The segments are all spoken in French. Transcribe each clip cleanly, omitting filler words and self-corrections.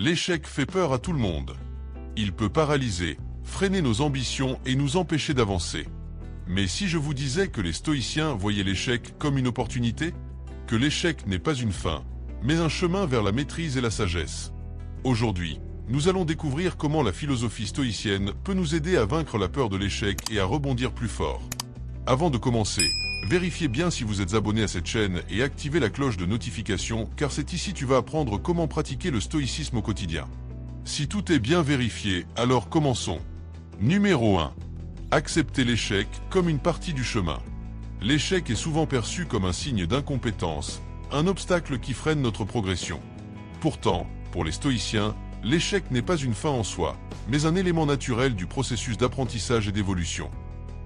L'échec fait peur à tout le monde. Il peut paralyser, freiner nos ambitions et nous empêcher d'avancer. Mais si je vous disais que les stoïciens voyaient l'échec comme une opportunité, que l'échec n'est pas une fin, mais un chemin vers la maîtrise et la sagesse. Aujourd'hui, nous allons découvrir comment la philosophie stoïcienne peut nous aider à vaincre la peur de l'échec et à rebondir plus fort. Avant de commencer, vérifiez bien si vous êtes abonné à cette chaîne et activez la cloche de notification car c'est ici que tu vas apprendre comment pratiquer le stoïcisme au quotidien. Si tout est bien vérifié, alors commençons. Numéro 1. Accepter l'échec comme une partie du chemin. L'échec est souvent perçu comme un signe d'incompétence, un obstacle qui freine notre progression. Pourtant, pour les stoïciens, l'échec n'est pas une fin en soi, mais un élément naturel du processus d'apprentissage et d'évolution.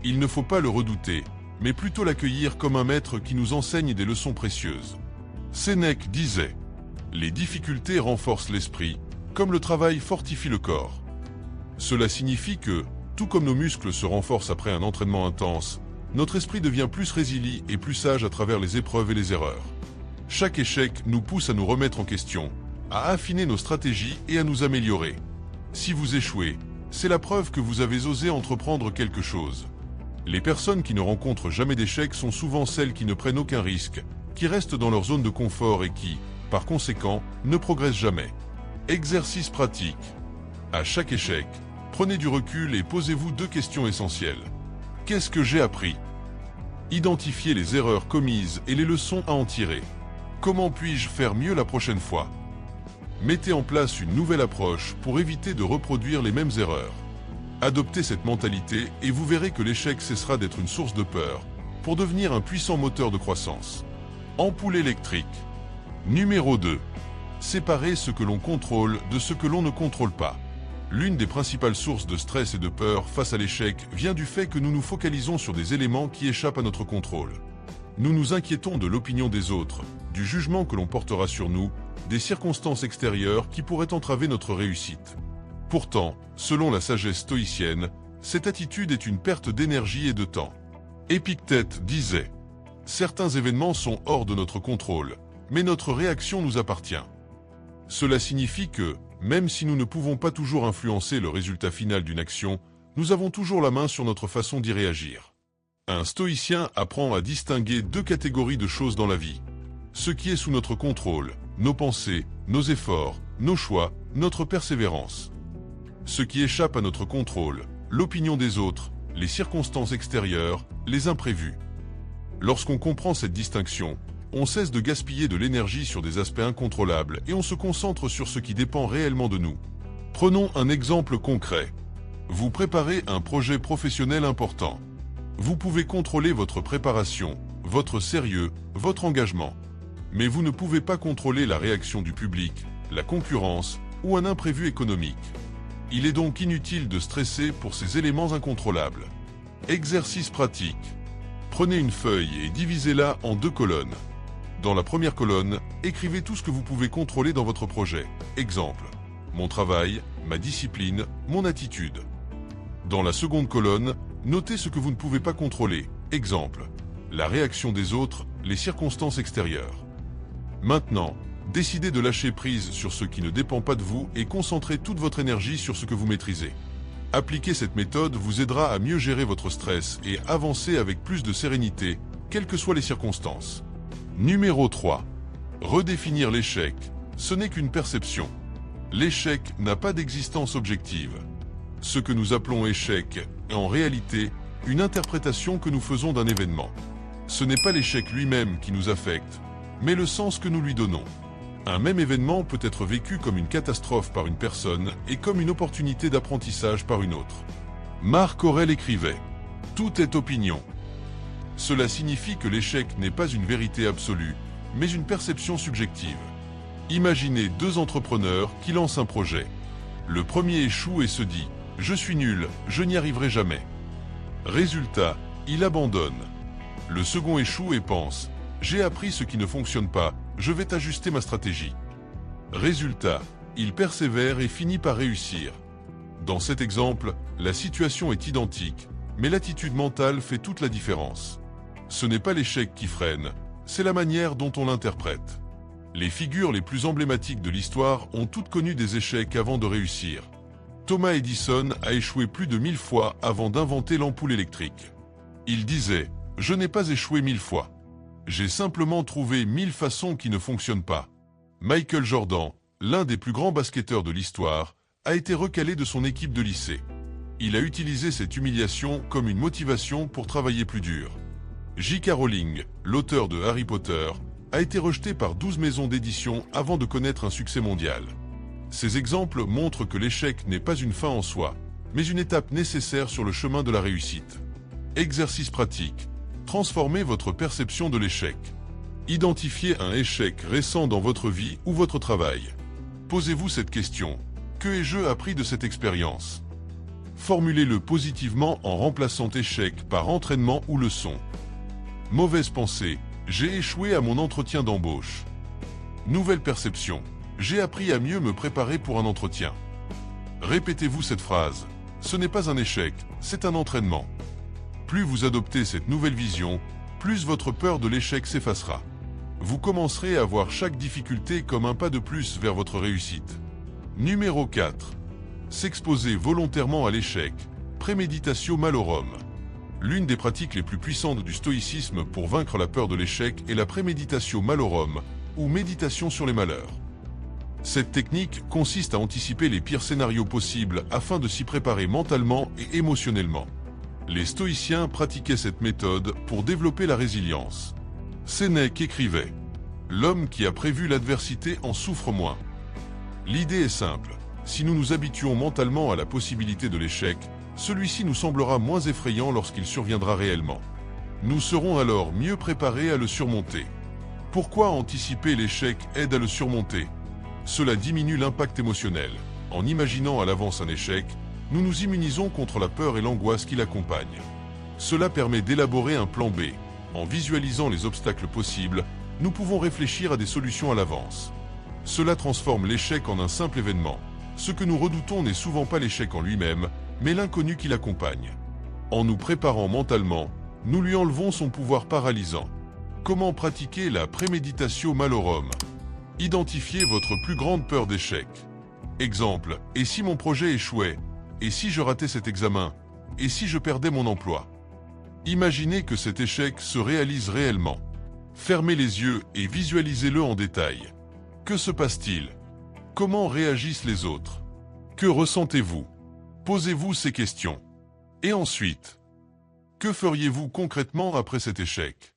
Il ne faut pas le redouter, mais plutôt l'accueillir comme un maître qui nous enseigne des leçons précieuses. Sénèque disait « Les difficultés renforcent l'esprit, comme le travail fortifie le corps ». Cela signifie que, tout comme nos muscles se renforcent après un entraînement intense, notre esprit devient plus résilient et plus sage à travers les épreuves et les erreurs. Chaque échec nous pousse à nous remettre en question, à affiner nos stratégies et à nous améliorer. Si vous échouez, c'est la preuve que vous avez osé entreprendre quelque chose. Les personnes qui ne rencontrent jamais d'échecs sont souvent celles qui ne prennent aucun risque, qui restent dans leur zone de confort et qui, par conséquent, ne progressent jamais. Exercice pratique. À chaque échec, prenez du recul et posez-vous 2 questions essentielles. Qu'est-ce que j'ai appris? Identifiez les erreurs commises et les leçons à en tirer. Comment puis-je faire mieux la prochaine fois? Mettez en place une nouvelle approche pour éviter de reproduire les mêmes erreurs. Adoptez cette mentalité et vous verrez que l'échec cessera d'être une source de peur pour devenir un puissant moteur de croissance. Ampoule électrique. Numéro 2. Séparer ce que l'on contrôle de ce que l'on ne contrôle pas. L'une des principales sources de stress et de peur face à l'échec vient du fait que nous nous focalisons sur des éléments qui échappent à notre contrôle. Nous nous inquiétons de l'opinion des autres, du jugement que l'on portera sur nous, des circonstances extérieures qui pourraient entraver notre réussite. Pourtant, selon la sagesse stoïcienne, cette attitude est une perte d'énergie et de temps. Épictète disait « Certains événements sont hors de notre contrôle, mais notre réaction nous appartient ». Cela signifie que, même si nous ne pouvons pas toujours influencer le résultat final d'une action, nous avons toujours la main sur notre façon d'y réagir. Un stoïcien apprend à distinguer 2 catégories de choses dans la vie. Ce qui est sous notre contrôle, nos pensées, nos efforts, nos choix, notre persévérance. Ce qui échappe à notre contrôle, l'opinion des autres, les circonstances extérieures, les imprévus. Lorsqu'on comprend cette distinction, on cesse de gaspiller de l'énergie sur des aspects incontrôlables et on se concentre sur ce qui dépend réellement de nous. Prenons un exemple concret. Vous préparez un projet professionnel important. Vous pouvez contrôler votre préparation, votre sérieux, votre engagement. Mais vous ne pouvez pas contrôler la réaction du public, la concurrence ou un imprévu économique. Il est donc inutile de stresser pour ces éléments incontrôlables. Exercice pratique. Prenez une feuille et divisez-la en 2 colonnes. Dans la première colonne, écrivez tout ce que vous pouvez contrôler dans votre projet. Exemple, mon travail, ma discipline, mon attitude. Dans la seconde colonne, notez ce que vous ne pouvez pas contrôler. Exemple, la réaction des autres, les circonstances extérieures. Maintenant, décidez de lâcher prise sur ce qui ne dépend pas de vous et concentrez toute votre énergie sur ce que vous maîtrisez. Appliquer cette méthode vous aidera à mieux gérer votre stress et avancer avec plus de sérénité, quelles que soient les circonstances. Numéro 3. Redéfinir l'échec. Ce n'est qu'une perception. L'échec n'a pas d'existence objective. Ce que nous appelons échec est en réalité une interprétation que nous faisons d'un événement. Ce n'est pas l'échec lui-même qui nous affecte, mais le sens que nous lui donnons. Un même événement peut être vécu comme une catastrophe par une personne et comme une opportunité d'apprentissage par une autre. Marc Aurèle écrivait « Tout est opinion ». Cela signifie que l'échec n'est pas une vérité absolue, mais une perception subjective. Imaginez 2 entrepreneurs qui lancent un projet. Le premier échoue et se dit « Je suis nul, je n'y arriverai jamais ». Résultat, il abandonne. Le second échoue et pense « J'ai appris ce qui ne fonctionne pas, je vais ajuster ma stratégie ». Résultat, il persévère et finit par réussir. Dans cet exemple, la situation est identique, mais l'attitude mentale fait toute la différence. Ce n'est pas l'échec qui freine, c'est la manière dont on l'interprète. Les figures les plus emblématiques de l'histoire ont toutes connu des échecs avant de réussir. Thomas Edison a échoué plus de 1000 fois avant d'inventer l'ampoule électrique. Il disait « Je n'ai pas échoué 1000 fois. J'ai simplement trouvé 1000 façons qui ne fonctionnent pas ». Michael Jordan, l'un des plus grands basketteurs de l'histoire, a été recalé de son équipe de lycée. Il a utilisé cette humiliation comme une motivation pour travailler plus dur. J.K. Rowling, l'auteur de Harry Potter, a été rejeté par 12 maisons d'édition avant de connaître un succès mondial. Ces exemples montrent que l'échec n'est pas une fin en soi, mais une étape nécessaire sur le chemin de la réussite. Exercice pratique. Transformez votre perception de l'échec. Identifiez un échec récent dans votre vie ou votre travail. Posez-vous cette question. Que ai-je appris de cette expérience? Formulez-le positivement en remplaçant échec par entraînement ou leçon. Mauvaise pensée. J'ai échoué à mon entretien d'embauche. Nouvelle perception. J'ai appris à mieux me préparer pour un entretien. Répétez-vous cette phrase. Ce n'est pas un échec, c'est un entraînement. Plus vous adoptez cette nouvelle vision, plus votre peur de l'échec s'effacera. Vous commencerez à voir chaque difficulté comme un pas de plus vers votre réussite. Numéro 4. S'exposer volontairement à l'échec. Préméditatio malorum. L'une des pratiques les plus puissantes du stoïcisme pour vaincre la peur de l'échec est la préméditatio malorum, ou méditation sur les malheurs. Cette technique consiste à anticiper les pires scénarios possibles afin de s'y préparer mentalement et émotionnellement. Les stoïciens pratiquaient cette méthode pour développer la résilience. Sénèque écrivait « L'homme qui a prévu l'adversité en souffre moins ». L'idée est simple. Si nous nous habituons mentalement à la possibilité de l'échec, celui-ci nous semblera moins effrayant lorsqu'il surviendra réellement. Nous serons alors mieux préparés à le surmonter. Pourquoi anticiper l'échec aide à le surmonter? Cela diminue l'impact émotionnel. En imaginant à l'avance un échec, nous nous immunisons contre la peur et l'angoisse qui l'accompagnent. Cela permet d'élaborer un plan B. En visualisant les obstacles possibles, nous pouvons réfléchir à des solutions à l'avance. Cela transforme l'échec en un simple événement. Ce que nous redoutons n'est souvent pas l'échec en lui-même, mais l'inconnu qui l'accompagne. En nous préparant mentalement, nous lui enlevons son pouvoir paralysant. Comment pratiquer la préméditatio malorum? Identifiez votre plus grande peur d'échec. Exemple, et si mon projet échouait? Et si je ratais cet examen? Et si je perdais mon emploi? Imaginez que cet échec se réalise réellement. Fermez les yeux et visualisez-le en détail. Que se passe-t-il? Comment réagissent les autres? Que ressentez-vous? Posez-vous ces questions. Et ensuite, que feriez-vous concrètement après cet échec?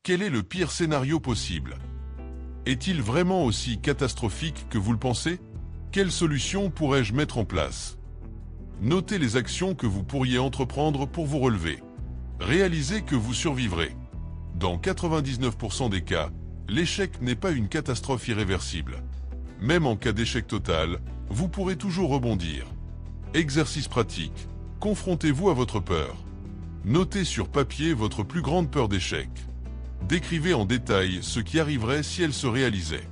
Quel est le pire scénario possible? Est-il vraiment aussi catastrophique que vous le pensez? Quelle solution pourrais-je mettre en place? Notez les actions que vous pourriez entreprendre pour vous relever. Réalisez que vous survivrez. Dans 99% des cas, l'échec n'est pas une catastrophe irréversible. Même en cas d'échec total, vous pourrez toujours rebondir. Exercice pratique. Confrontez-vous à votre peur. Notez sur papier votre plus grande peur d'échec. Décrivez en détail ce qui arriverait si elle se réalisait.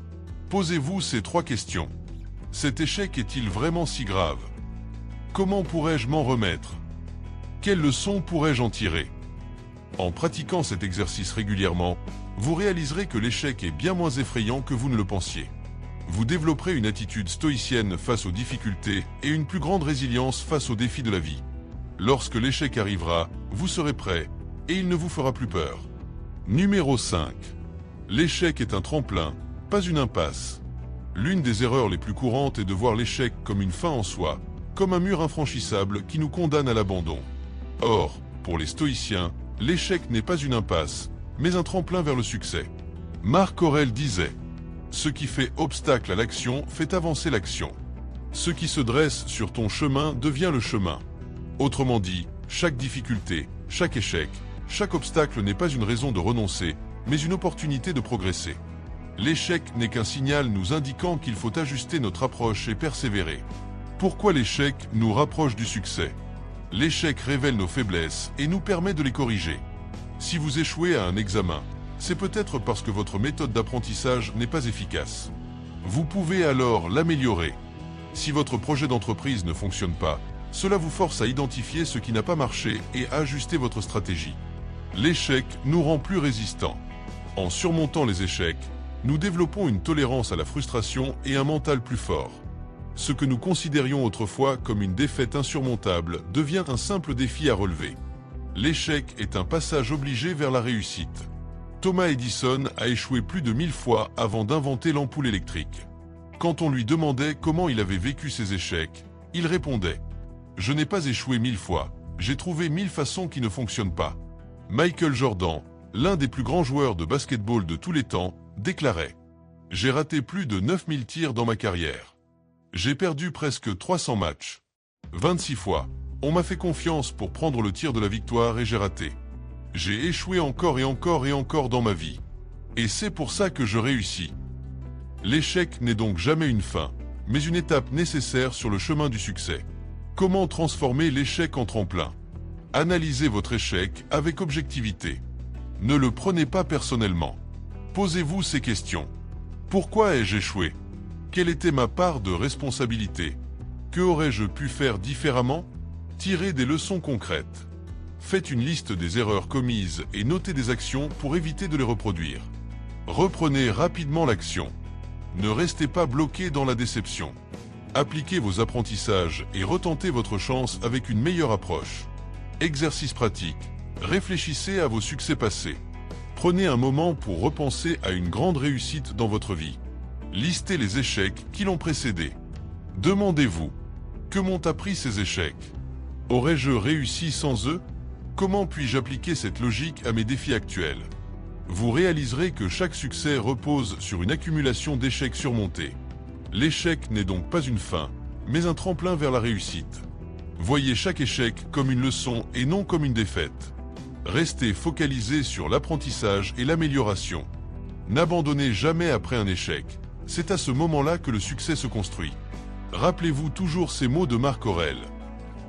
Posez-vous ces 3 questions. Cet échec est-il vraiment si grave? Comment pourrais-je m'en remettre? Quelles leçons pourrais-je en tirer? En pratiquant cet exercice régulièrement, vous réaliserez que l'échec est bien moins effrayant que vous ne le pensiez. Vous développerez une attitude stoïcienne face aux difficultés et une plus grande résilience face aux défis de la vie. Lorsque l'échec arrivera, vous serez prêt et il ne vous fera plus peur. Numéro 5. L'échec est un tremplin, pas une impasse. L'une des erreurs les plus courantes est de voir l'échec comme une fin en soi, comme un mur infranchissable qui nous condamne à l'abandon. Or, pour les stoïciens, l'échec n'est pas une impasse, mais un tremplin vers le succès. Marc Aurèle disait « Ce qui fait obstacle à l'action fait avancer l'action. Ce qui se dresse sur ton chemin devient le chemin. » Autrement dit, chaque difficulté, chaque échec, chaque obstacle n'est pas une raison de renoncer, mais une opportunité de progresser. L'échec n'est qu'un signal nous indiquant qu'il faut ajuster notre approche et persévérer. Pourquoi l'échec nous rapproche du succès? L'échec révèle nos faiblesses et nous permet de les corriger. Si vous échouez à un examen, c'est peut-être parce que votre méthode d'apprentissage n'est pas efficace. Vous pouvez alors l'améliorer. Si votre projet d'entreprise ne fonctionne pas, cela vous force à identifier ce qui n'a pas marché et à ajuster votre stratégie. L'échec nous rend plus résistants. En surmontant les échecs, nous développons une tolérance à la frustration et un mental plus fort. Ce que nous considérions autrefois comme une défaite insurmontable devient un simple défi à relever. L'échec est un passage obligé vers la réussite. Thomas Edison a échoué plus de 1000 fois avant d'inventer l'ampoule électrique. Quand on lui demandait comment il avait vécu ses échecs, il répondait « Je n'ai pas échoué 1000 fois, j'ai trouvé 1000 façons qui ne fonctionnent pas ». Michael Jordan, l'un des plus grands joueurs de basketball de tous les temps, déclarait « J'ai raté plus de 9000 tirs dans ma carrière. J'ai perdu presque 300 matchs. 26 fois, on m'a fait confiance pour prendre le tir de la victoire et j'ai raté. J'ai échoué encore et encore et encore dans ma vie. Et c'est pour ça que je réussis. » L'échec n'est donc jamais une fin, mais une étape nécessaire sur le chemin du succès. Comment transformer l'échec en tremplin? Analysez votre échec avec objectivité. Ne le prenez pas personnellement. Posez-vous ces questions. Pourquoi ai-je échoué? Quelle était ma part de responsabilité? Que aurais-je pu faire différemment? Tirez des leçons concrètes. Faites une liste des erreurs commises et notez des actions pour éviter de les reproduire. Reprenez rapidement l'action. Ne restez pas bloqué dans la déception. Appliquez vos apprentissages et retentez votre chance avec une meilleure approche. Exercice pratique. Réfléchissez à vos succès passés. Prenez un moment pour repenser à une grande réussite dans votre vie. Listez les échecs qui l'ont précédé. Demandez-vous, que m'ont appris ces échecs? Aurais-je réussi sans eux? Comment puis-je appliquer cette logique à mes défis actuels? Vous réaliserez que chaque succès repose sur une accumulation d'échecs surmontés. L'échec n'est donc pas une fin, mais un tremplin vers la réussite. Voyez chaque échec comme une leçon et non comme une défaite. Restez focalisé sur l'apprentissage et l'amélioration. N'abandonnez jamais après un échec. C'est à ce moment-là que le succès se construit. Rappelez-vous toujours ces mots de Marc Aurèle.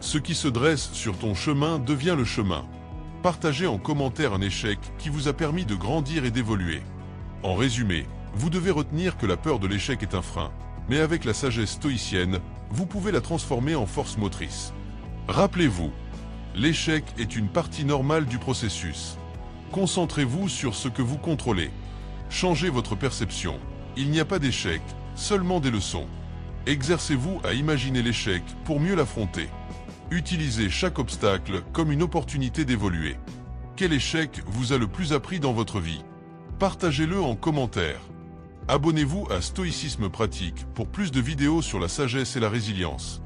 Ce qui se dresse sur ton chemin devient le chemin. Partagez en commentaire un échec qui vous a permis de grandir et d'évoluer. En résumé, vous devez retenir que la peur de l'échec est un frein, mais avec la sagesse stoïcienne, vous pouvez la transformer en force motrice. Rappelez-vous, l'échec est une partie normale du processus. Concentrez-vous sur ce que vous contrôlez. Changez votre perception. Il n'y a pas d'échec, seulement des leçons. Exercez-vous à imaginer l'échec pour mieux l'affronter. Utilisez chaque obstacle comme une opportunité d'évoluer. Quel échec vous a le plus appris dans votre vie? Partagez-le en commentaire. Abonnez-vous à Stoïcisme Pratique pour plus de vidéos sur la sagesse et la résilience.